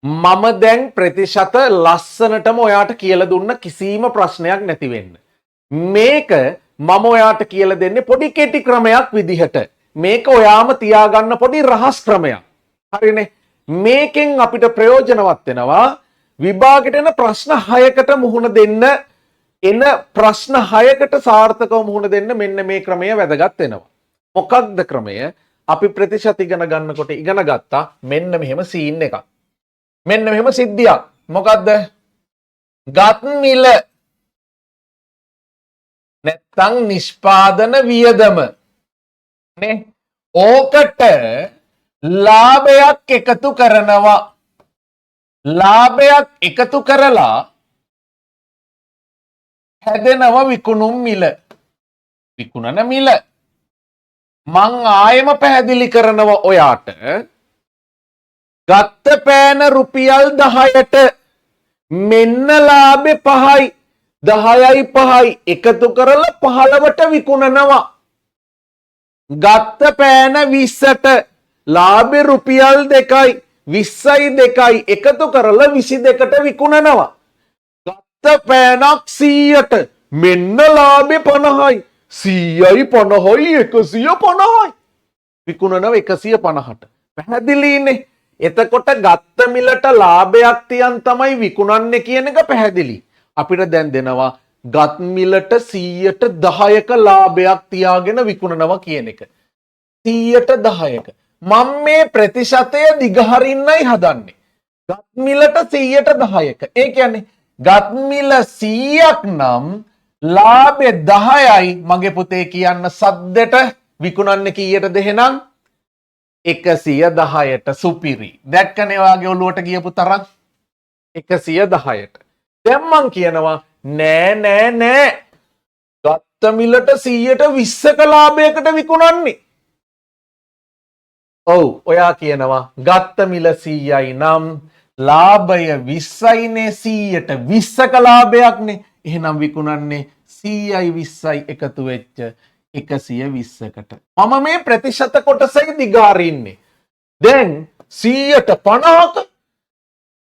මම දැන් ප්‍රතිශත ලස්සනටම ඔයාට කියලා දුන්න කිසිම ප්‍රශ්නයක් නැති වෙන්න. මේක මම ඔයාට කියලා දෙන්නේ පොඩි කෙටි ක්‍රමයක් විදිහට. මේක ඔයාම තියාගන්න පොඩි රහස් ක්‍රමයක්. හරිනේ. මේකෙන් අපිට ප්‍රයෝජනවත් වෙනවා විභාගෙට එන ප්‍රශ්න 6කට මුහුණ දෙන්න. එන ප්‍රශ්න 6කට සාර්ථකව මුහුණ දෙන්න මෙන්න මේ ක්‍රමය වැදගත් වෙනවා. මොකක්ද ක්‍රමය? අපි ප්‍රතිශත ඉගෙන ගන්නකොට ඉගෙන ගත්තා මෙන්න මෙහෙම සීන් එකක්. මෙන්න මෙහෙම සිද්ධියක්. මොකද්ද? ගත් මිල නැත්තම් නිෂ්පාදන වියදම නේ. ඕකට ලාභයක් එකතු කරනවා. ලාභයක් එකතු කරලා හැදෙනව විකුණුම් මිල. විකුණන මිල. මං ආයෙම පැහැදිලි කරනවා ඔයාට. ගත්ත පෑන රුපියල් 10ට මෙන්න ලාභේ 5යි 10යි 5යි එකතු කරලා 15ට විකුණනවා. ගත්ත පෑන 20ට ලාභේ රුපියල් 2යි 20යි 2යි එකතු කරලා 22ට විකුණනවා. ගත්ත පෑනක් 100ට මෙන්න ලාභේ 50යි 100යි 50යි 150යි විකුණනවා 150ට. පැහැදිලිනේ. එතකොට ගත්ත මිලට ලාභයක් තියන් තමයි විකුණන්නේ කියන එක පැහැදිලි. අපිට දැන් දෙනවා ගත් මිලට 100ට 10ක ලාභයක් තියාගෙන විකුණනවා කියන එක. 100ට 10ක. මම මේ ප්‍රතිශතය දිගහරින්නයි හදන්නේ. ගත් මිලට 100ට 10ක. ඒ කියන්නේ ගත් මිල 100ක් නම් ලාභය 10යි මගේ පුතේ කියන්න සද්දට විකුණන්නේ කීයටද එහෙනම් 110ට. සුපිරි. දැක්කනේ වාගේ ඔලුවට ගියපු තරම් 110ට. දැන් මං කියනවා නෑ ගත්ත මිලට 100ට 20ක ලාභයකට විකුණන්නේ. ඔව් ඔයා කියනවා ගත්ත මිල 100යි නම් ලාභය 20යිනේ 100ට 20ක ලාභයක්නේ. එහෙනම් විකුණන්නේ 100යි 20යි එකතු වෙච්ච 120කට. මම මේ ප්‍රතිශත කොටසයි දිගාරින්නේ. දැන් 100ට 50ක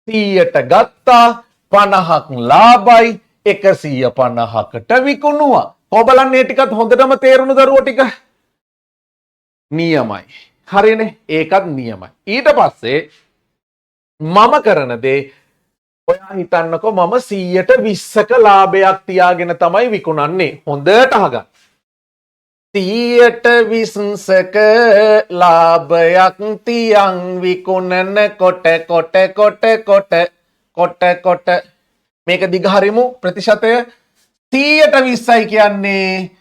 100ට ගත්තා 50ක් ලාභයි 150කට විකුණුවා. ඔබලන් මේ ටිකත් හොඳටම තේරුණු දරුවෝ ටික නියමයි. හරිනේ. ඒකත් නියමයි. ඊට පස්සේ මම කරන දේ ඔයා හිතන්නකෝ මම 100ට 20ක ලාභයක් තියාගෙන තමයි විකුණන්නේ. හොඳට අහගන්න. 100ට 20ක ලාභයක් තියන් විකුණන කොට මේක දිගහරිමු ප්‍රතිශතය 100ට 20යි කියන්නේ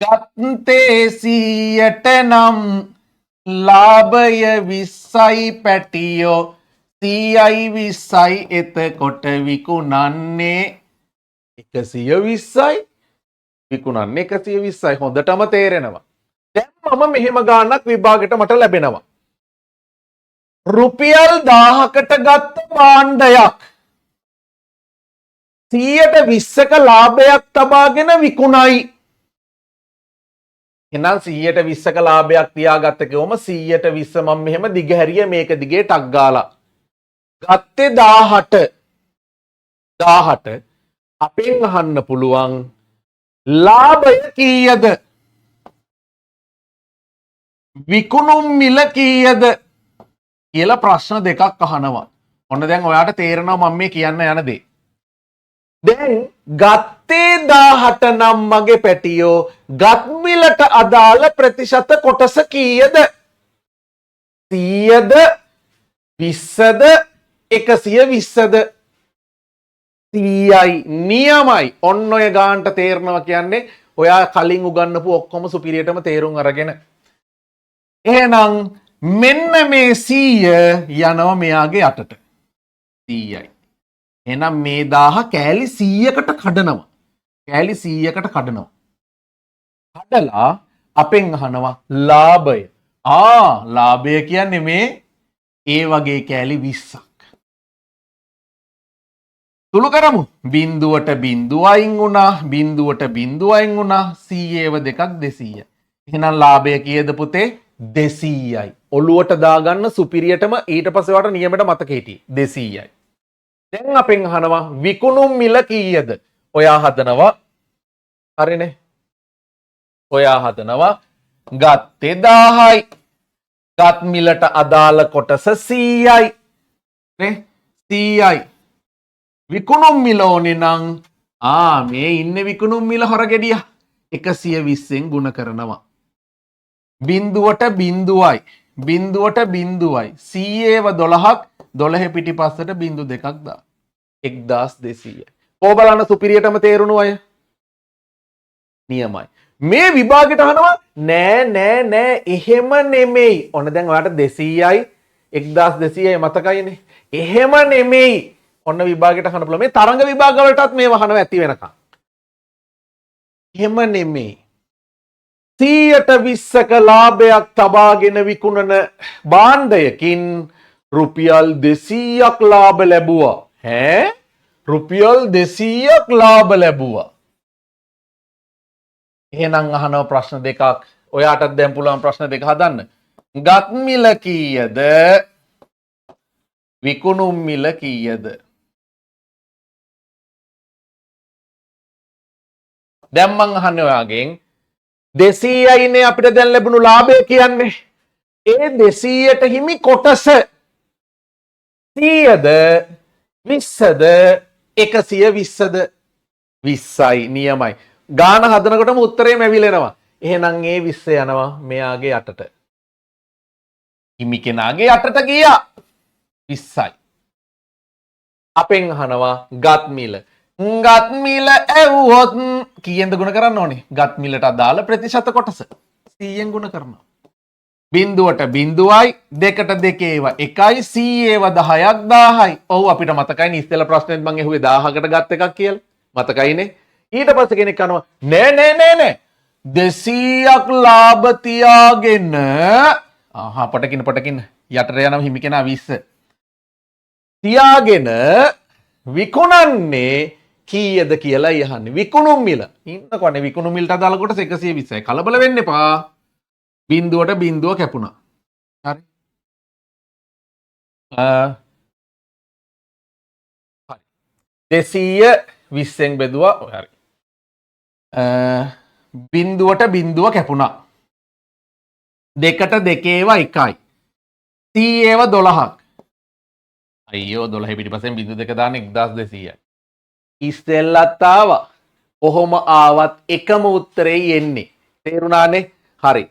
ගත්තේ 100ට නම් ලාභය 20යි පැටියෝ 100යි 20යි එතකොට විකුණන්නේ 120යි විකුණන්නේ 120යි. හොඳටම තේරෙනවා. දැන් මම මෙහෙම ගාණක් විභාගෙට මට ලැබෙනවා. රුපියල් 1000කට ගත්ත භාණ්ඩයක් 100ට 20ක ලාභයක් තබාගෙන විකුණයි. එහෙනම් 100ට 20ක ලාභයක් තියාගත්ත කිව්වම 100ට 20 මම මෙහෙම දිගහැරිය මේක දිගේ ටක් ගාලා. ගත්තේ 1000ට අපෙන් අහන්න පුළුවන් ලාභය කීයද? විකුණුම් මිල කීයද? කියලා ප්‍රශ්න දෙකක් අහනවා. ඔන්න දැන් ඔයාට තේරෙනවා මම මේ කියන්න යන දේ. දැන් ගත්තේ 1000ට නම් මගේ පැටියෝ ගත් මිලට අදාළ ප්‍රතිශත කොටස කීයද? 100ද 20ද 120ද? 100යි. නියමයි. ඔන්න ඔය ගානට තේරෙනවා කියන්නේ ඔයා කලින් උගන්වපු ඔක්කොම සුපිරියටම තේරුම් අරගෙන. එහෙනම් මෙන්න මේ 100 යනවා මෙයාගේ යටට. 100යි. එහෙනම් මේ 1000 කෑලි 100කට කඩනවා. කෑලි 100කට කඩනවා. කඩලා අපෙන් අහනවා ලාභය. ලාභය කියන්නේ මේ ඒ වගේ කෑලි 20ක්. තුළු කරමු. බිංදුවට බිංදුව අයින් වුණා. බිංදුවට බිංදුව අයින් වුණා. 100ව දෙකක් 200. එහෙනම් ලාභය කීයද පුතේ? 200යි. ඔළුවට දාගන්න සුපිරියටම ඊට පස්සේ වට නියමයට මතක හිටියේ 200යි. දැන් අපෙන් අහනවා විකුණුම් මිල කීයද? ඔයා හදනවා හරිනේ. ඔයා හදනවා ගත්තේ 1000යි. ගත් මිලට අදාළ කොටස 100යි. නේ 100යි. විකුණුම් මිල ඕනේ නම් මේ ඉන්නේ විකුණුම් මිල හොරගෙඩිය 120න් ගුණ කරනවා. බිඳුවට බිඳුවයි. බිඳුවට බිඳුවයි. 100ව 12ක් 12 පිටිපස්සට බිඳු දෙකක් දා. 1200යි. කො බලන්න සුපිරියටම තේරුණු අය. නියමයි. මේ විභාගෙට අහනවා නෑ එහෙම නෙමෙයි. ඔන්න දැන් ඔයාලට 200යි 1200යි මතකයිනේ. එහෙම නෙමෙයි. ඔන්න විභාගෙට අහන්න පුළුවන්. මේ තරංග විභාග වලටත් මේව අහනවා ඇති වෙනකන්. එහෙම නෙමෙයි. 120ක ලාභයක් තබාගෙන විකුණන භාණ්ඩයකින් රුපියල් 200ක් ලාභ ලැබුවා. රුපියල් 200ක් ලාභ ලැබුවා. එහෙනම් අහනවා ප්‍රශ්න දෙකක්. ඔයාටත් දැන් පුළුවන් ප්‍රශ්න දෙක හදන්න. ගත් මිල කීයද? විකුණුම් මිල කීයද? දැන් මං අහන්නේ ඔයාගෙන් 200යිනේ අපිට දැන් ලැබුණු ලාභය කියන්නේ. ඒ 200ට හිමි කොටස 100ද 20ද 120ද 20යි නියමයි. ගාන හදනකොටම උත්තරේම ඇවිලෙනවා. එහෙනම් ඒ 20 යනවා මෙයාගේ යටට. හිමි කෙනාගේ යටට ගියා 20යි. අපෙන් අහනවා ගත් මිල. ගත් මිල ඇව්වොත් කීයෙන්ද ගුණ කරන්න ඕනේ? ගත් මිලට අදාළ ප්‍රතිශත කොටස 100ෙන් ගුණ කරනවා. බිඳුවට බිඳුවයි දෙකට දෙකේවා 1යි 100ව 10ක් 1000යි. ඔව් අපිට මතකයිනේ ඉස්සෙල්ලා ප්‍රශ්නෙත් මම ඇහුවේ 1000කට ගත් එකක් කියලා. මතකයිනේ. ඊට පස්සේ කෙනෙක් අහනවා නෑ 200ක් ලාභ තියාගෙන පටකින් යටට යනවා හිමි කෙනා 20 තියාගෙන විකුණන්නේ කීයද කියලා යහන්නේ. විකුණුම් මිල ඉන්නකොනේ විකුණුම් මිලට අදාළ කොටස 120යි. කලබල වෙන්න එපා. බිඳුවට බිඳුව කැපුණා. හරි. හරි. 220න් බෙදුවා. හරි. බිඳුවට බිඳුව කැපුණා. දෙකට දෙකේවා 1යි. 100ව 12ක්. අයියෝ 12 පිටිපස්සෙන් බිඳු දෙක දාන්න 1200යි. ඉස්සෙල්ලත් ආවා. කොහොම ආවත් එකම උත්තරේ එන්නේ. තේරුණානේ? හරි.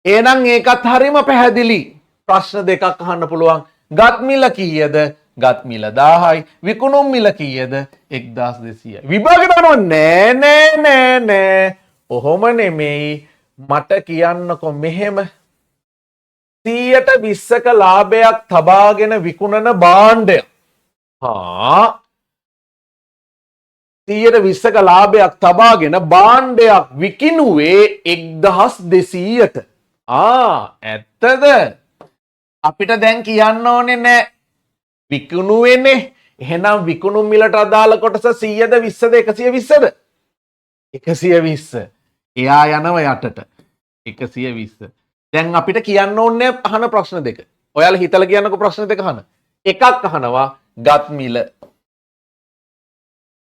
එහෙනම් ඒකත් හරිම පැහැදිලි. ප්‍රශ්න දෙකක් අහන්න පුළුවන්. ගත් මිල කීයද? ගත් මිල 1000යි. විකුණුම් මිල කීයද? 1200යි. විභාගෙට අහනවා නෑ. ඔහොම නෙමෙයි. මට කියන්නකො මෙහෙම 120ක ලාභයක් තබාගෙන විකුණන භාණ්ඩය. 120ක ලාභයක් තබාගෙන භාණ්ඩයක් විකිණුවේ 1200ට. ඇත්තද? අපිට දැන් කියන්න ඕනේ නෑ. විකුණුවේනේ. එහෙනම් විකුණුම් මිලට අදාළ කොටස 100ද 20ද 120ද? 120. එයා යනවා යටට. 120. දැන් අපිට කියන්න ඕනේ අහන ප්‍රශ්න දෙක. ඔයාලා හිතලා කියන්නකෝ ප්‍රශ්න දෙක අහන. එකක් අහනවා ගත් මිල.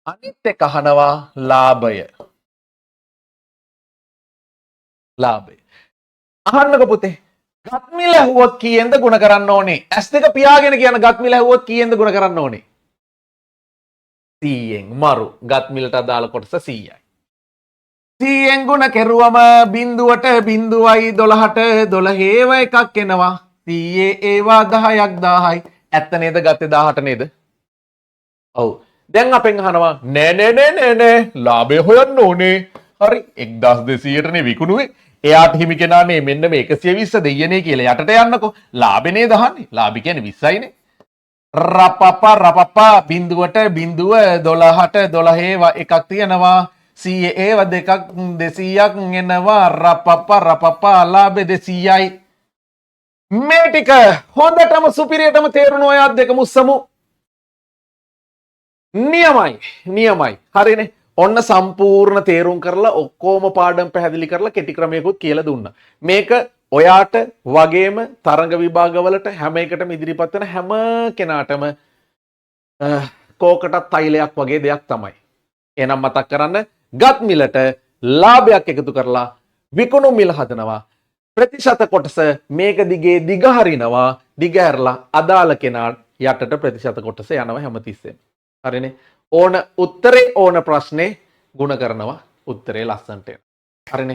අනිත් එක අහනවා ලාභය. අහන්නකෝ පුතේ. ගත් මිල ඇහුවොත් කීයෙන්ද ගුණ කරන්න ඕනේ? S2 පියාගෙන කියන ගත් මිල ඇහුවොත් කීයෙන්ද ගුණ කරන්න ඕනේ? 100ෙන්. මරු. ගත් මිලට අදාළ කොටස 100යි. 100ෙන් ගුණ කෙරුවම බිඳුවට බිඳුවයි 12ට 12ව එකක් එනවා. 100 ඒවා 10ක් 1000යි. ඇත්ත නේද? ගත්තේ 18 නේද? ඔව්. දැන් අපෙන් අහනවා නෑ ලාභය හොයන්න ඕනේ. හරි 1200ටනේ විකුණුවේ. එයාට හිමි කෙනානේ මෙන්න මේ 120 දෙයනේ කියලා යටට යන්නකෝ. ලාභනේ දහන්නේ. ලාභي කියන්නේ 20යිනේ. රපපා බිඳුවට බිඳුව 12ට 12ව එකක් තියෙනවා. 100 ඒව දෙකක් 200ක් එනවා. රපපා ලාභේ 200යි. මේ ටික හොඳටම සුපිරියටම තේරුණ ඔය අත් දෙක මුස්සමු. නියමයි. හරිනේ. ඔන්න සම්පූර්ණ තේරුම් කරලා ඔක්කොම පාඩම් පැහැදිලි කරලා කෙටි ක්‍රමයකුත් කියලා දුන්නා. මේක ඔයාට වගේම තරඟ විභාගවලට හැම එකටම ඉදිරිපත් වෙන හැම කෙනාටම කෝකටත් තෛලයක් වගේ දෙයක් තමයි. එහෙනම් මතක් කරන්න ගත් මිලට ලාභයක් එකතු කරලා විකුණු මිල හදනවා. ප්‍රතිශත කොටස මේක දිගේ දිග හරිනවා. දිග හැරලා අදාළ කෙනා යටට ප්‍රතිශත කොටස යනවා හැමතිස්සෙම. හරිනේ. ඕන උත්තරේ ඕන ප්‍රශ්නේ ಗುಣ කරනවා උත්තරේ ලස්සනට. හරිනේ.